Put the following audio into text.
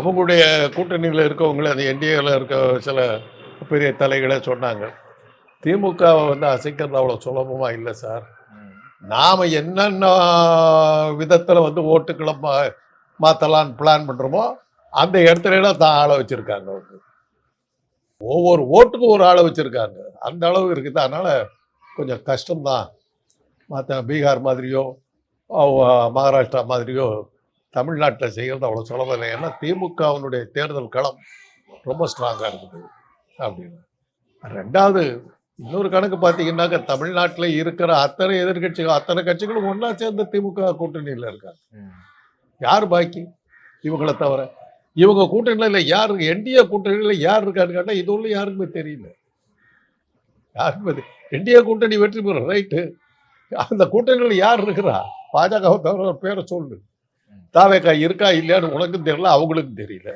அவங்களுடைய கூட்டணியில் இருக்கவங்களே அந்த என்டிஏல இருக்க சில பெரிய தலைகளே சொன்னாங்க, திமுகவை வந்து அசைக்கிறது அவ்வளோ சுலபமா இல்லை சார். நாம என்னென்ன விதத்தில் வந்து ஓட்டுக்களை மாற்றலான்னு பிளான் பண்ணுறோமோ அந்த இடத்துல தான் ஆளை வச்சிருக்காங்க. அவங்க ஒவ்வொரு ஓட்டுக்கும் ஒரு ஆளை வச்சிருக்காங்க. அந்த அளவு இருக்குது. அதனால கொஞ்சம் கஷ்டம்தான். மற்ற பீகார் மாதிரியோ மகாராஷ்டிரா மாதிரியோ தமிழ்நாட்டில் செய்கிறது அவ்வளோ சுலபம் இல்லை. ஏன்னா திமுகவினுடைய தேர்தல் களம் ரொம்ப ஸ்ட்ராங்காக இருக்குது அப்படின்னு. ரெண்டாவது இன்னொரு கணக்கு பார்த்தீங்கன்னாக்க தமிழ்நாட்டில் இருக்கிற அத்தனை எதிர்கட்சிகள் அத்தனை கட்சிகளும் ஒன்றா சேர்ந்த திமுக கூட்டணியில் இருக்காங்க. யார் பாக்கி இவங்களை தவிர? இவங்க கூட்டணியில் யார், என்டிஏ கூட்டணியில் யார் இருக்கான்னு கேட்டால் இது ஒன்றும் யாருக்குமே தெரியல. யாருக்குமே என்டிஏ கூட்டணி வெற்றி பெறும் ரைட்டு. அந்த கூட்டணியில் யார் இருக்கிறா? பாஜகவை தவிர பேரை சொல்லு. தாவேக்கா இருக்கா இல்லையான்னு உனக்கும் தெரியல, அவங்களுக்கும் தெரியல.